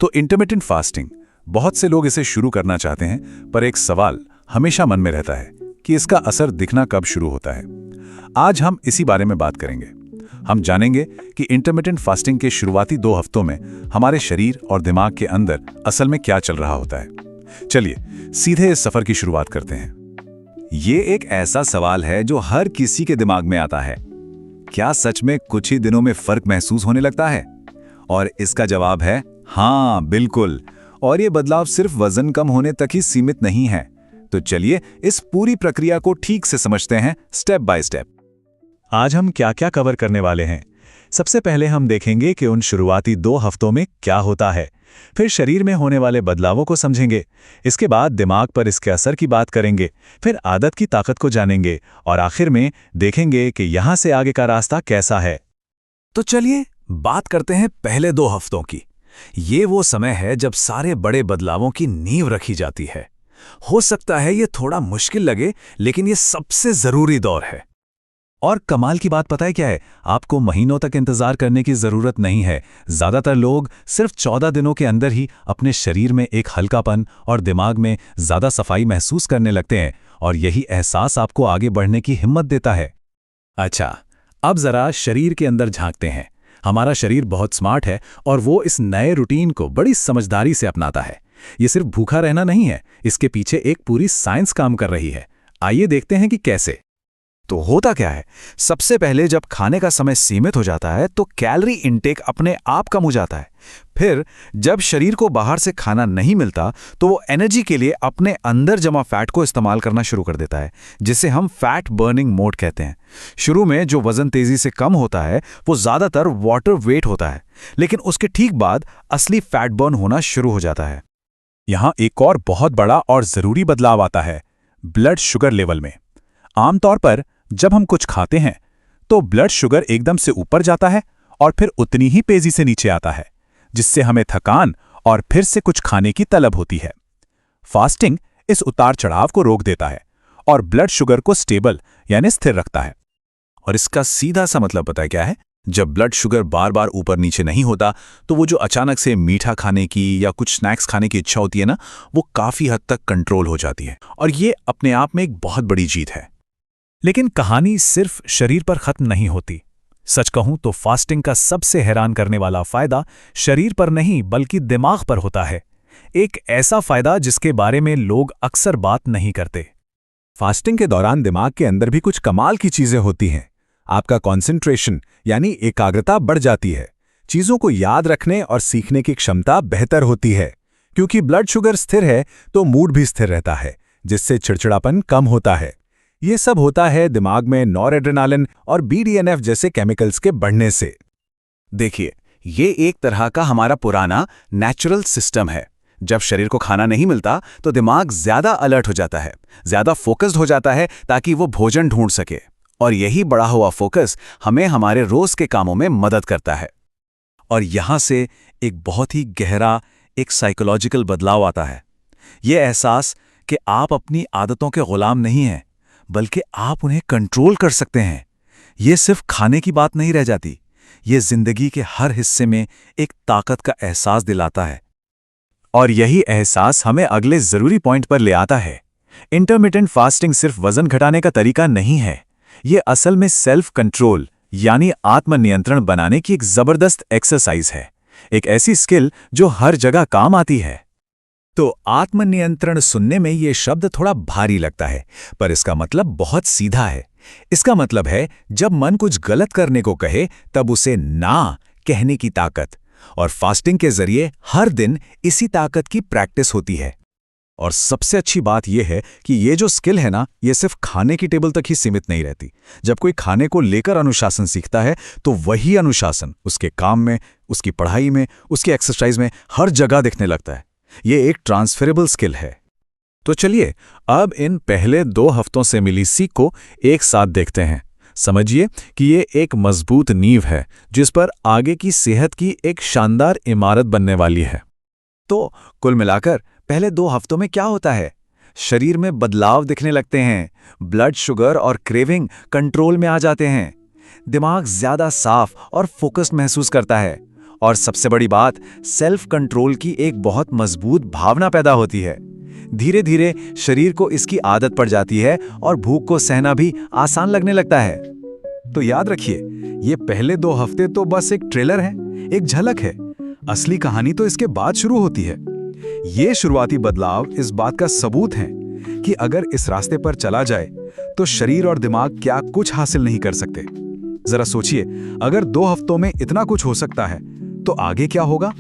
तो intermittent fasting, बहुत से लोग इसे शुरू करना चाहते हैं, पर एक सवाल हमेशा मन में रहता है कि इसका असर दिखना कब शुरू होता है। आज हम इसी बारे में बात करेंगे। हम जानेंगे कि इंटरमिटेंट फास्टिंग के शुरुआती 2 हफ्तों में हमारे शरीर और दिमाग के अंदर असल में क्या चल रहा होता है। चलिए सीधे इस सफर की शुरुआत करते हैं। ये एक ऐसा सवाल है जो हर किसी के दिमाग में आता है। क्या सच में कुछ ही दिनों में फर्क महसूस होने लगता है? और इसका जवाब है हाँ, बिल्कुल। और ये बदलाव सिर्फ वजन कम होने तक ही सीमित नहीं है। तो चलिए इस पूरी प्रक्रिया को ठीक से समझते हैं, स्टेप बाय स्टेप। आज हम क्या क्या कवर करने वाले हैं। सबसे पहले हम देखेंगे कि उन शुरुआती 2 हफ्तों में क्या होता है। फिर शरीर में होने वाले बदलावों को समझेंगे। इसके बाद दिमाग पर इसके असर की बात करेंगे। फिर आदत की ताकत को जानेंगे और आखिर में देखेंगे कि यहां से आगे का रास्ता कैसा है। तो चलिए बात करते हैं पहले 2 हफ्तों की। ये वो समय है जब सारे बड़े बदलावों की नींव रखी जाती है। हो सकता है ये थोड़ा मुश्किल लगे, लेकिन ये सबसे जरूरी दौर है। और कमाल की बात पता है क्या है? आपको महीनों तक इंतजार करने की जरूरत नहीं है। ज्यादातर लोग सिर्फ 14 दिनों के अंदर ही अपने शरीर में एक हल्कापन और दिमाग में ज्यादा सफाई महसूस करने लगते हैं, और यही एहसास आपको आगे बढ़ने की हिम्मत देता है। अच्छा, अब जरा शरीर के अंदर झांकते हैं। हमारा शरीर बहुत स्मार्ट है और वो इस नए रूटीन को बड़ी समझदारी से अपनाता है। ये सिर्फ भूखा रहना नहीं है, इसके पीछे एक पूरी साइंस काम कर रही है। आइए देखते हैं कि कैसे। तो होता क्या है, सबसे पहले जब खाने का समय सीमित हो जाता है तो कैलोरी इनटेक अपने आप कम हो जाता है। फिर जब शरीर को बाहर से खाना नहीं मिलता तो वो एनर्जी के लिए अपने अंदर जमा फैट को इस्तेमाल करना शुरू कर देता है, जिसे हम फैट बर्निंग मोड कहते हैं। शुरू में जो वजन तेजी से कम होता है वो ज्यादातर वाटर वेट होता है, लेकिन उसके ठीक बाद असली फैट बर्न होना शुरू हो जाता है। यहां एक और बहुत बड़ा और जरूरी बदलाव आता है, ब्लड शुगर लेवल में। आमतौर पर जब हम कुछ खाते हैं तो ब्लड शुगर एकदम से ऊपर जाता है और फिर उतनी ही तेजी से नीचे आता है, जिससे हमें थकान और फिर से कुछ खाने की तलब होती है। फास्टिंग इस उतार चढ़ाव को रोक देता है और ब्लड शुगर को स्टेबल यानी स्थिर रखता है। और इसका सीधा सा मतलब पता है क्या है? जब ब्लड शुगर बार बार ऊपर नीचे नहीं होता तो वो जो अचानक से मीठा खाने की या कुछ स्नैक्स खाने की इच्छा होती है ना, वो काफी हद तक कंट्रोल हो जाती है। और ये अपने आप में एक बहुत बड़ी जीत है। लेकिन कहानी सिर्फ शरीर पर खत्म नहीं होती। सच कहूं तो फास्टिंग का सबसे हैरान करने वाला फायदा शरीर पर नहीं बल्कि दिमाग पर होता है। एक ऐसा फायदा जिसके बारे में लोग अक्सर बात नहीं करते। फास्टिंग के दौरान दिमाग के अंदर भी कुछ कमाल की चीजें होती हैं। आपका कंसंट्रेशन यानी एकाग्रता बढ़ जाती है। चीजों को याद रखने और सीखने की क्षमता बेहतर होती है। क्योंकि ब्लड शुगर स्थिर है तो मूड भी स्थिर रहता है, जिससे चिड़चिड़ापन कम होता है। ये सब होता है दिमाग में नॉरएड्रेनालिन और BDNF जैसे केमिकल्स के बढ़ने से। देखिए, ये एक तरह का हमारा पुराना नेचुरल सिस्टम है। जब शरीर को खाना नहीं मिलता तो दिमाग ज्यादा अलर्ट हो जाता है, ज्यादा फोकस्ड हो जाता है ताकि वो भोजन ढूंढ सके। और यही बढ़ा हुआ फोकस हमें हमारे रोज के कामों में मदद करता है। और यहां से एक बहुत ही गहरा एक साइकोलॉजिकल बदलाव आता है। ये एहसास कि आप अपनी आदतों के गुलाम नहीं हैं, बल्कि आप उन्हें कंट्रोल कर सकते हैं। ये सिर्फ खाने की बात नहीं रह जाती, ये जिंदगी के हर हिस्से में एक ताकत का एहसास दिलाता है। और यही एहसास हमें अगले जरूरी पॉइंट पर ले आता है। इंटरमिटेंट फास्टिंग सिर्फ वजन घटाने का तरीका नहीं है, ये असल में सेल्फ कंट्रोल यानी आत्मनियंत्रण बनाने की एक जबरदस्त एक्सरसाइज है। एक ऐसी स्किल जो हर जगह काम आती है। तो आत्मनियंत्रण सुनने में ये शब्द थोड़ा भारी लगता है, पर इसका मतलब बहुत सीधा है। इसका मतलब है जब मन कुछ गलत करने को कहे तब उसे ना कहने की ताकत। और फास्टिंग के जरिए हर दिन इसी ताकत की प्रैक्टिस होती है। और सबसे अच्छी बात यह है कि ये जो स्किल है ना, ये सिर्फ खाने की टेबल तक ही सीमित नहीं रहती। जब कोई खाने को लेकर अनुशासन सीखता है तो वही अनुशासन उसके काम में, उसकी पढ़ाई में, उसकी एक्सरसाइज में हर जगह दिखने लगता है। ये एक ट्रांसफरेबल स्किल है। तो चलिए अब इन पहले 2 हफ्तों से मिली सीख को एक साथ देखते हैं। समझिए कि ये एक मजबूत नींव है जिस पर आगे की सेहत की एक शानदार इमारत बनने वाली है। तो कुल मिलाकर पहले 2 हफ्तों में क्या होता है? शरीर में बदलाव दिखने लगते हैं, ब्लड शुगर और क्रेविंग कंट्रोल में आ जाते हैं, दिमाग ज्यादा साफ और फोकस्ड महसूस करता है, और सबसे बड़ी बात, सेल्फ कंट्रोल की एक बहुत मजबूत भावना पैदा होती है। धीरे धीरे शरीर को इसकी आदत पड़ जाती है और भूख को सहना भी आसान लगने लगता है। तो याद रखिए, ये पहले 2 हफ्ते तो बस एक ट्रेलर है, एक झलक है। असली कहानी तो इसके बाद शुरू होती है। ये शुरुआती बदलाव इस बात का सबूत है कि अगर इस रास्ते पर चला जाए तो शरीर और दिमाग क्या कुछ हासिल नहीं कर सकते। जरा सोचिए, अगर 2 हफ्तों में इतना कुछ हो सकता है तो आगे क्या होगा।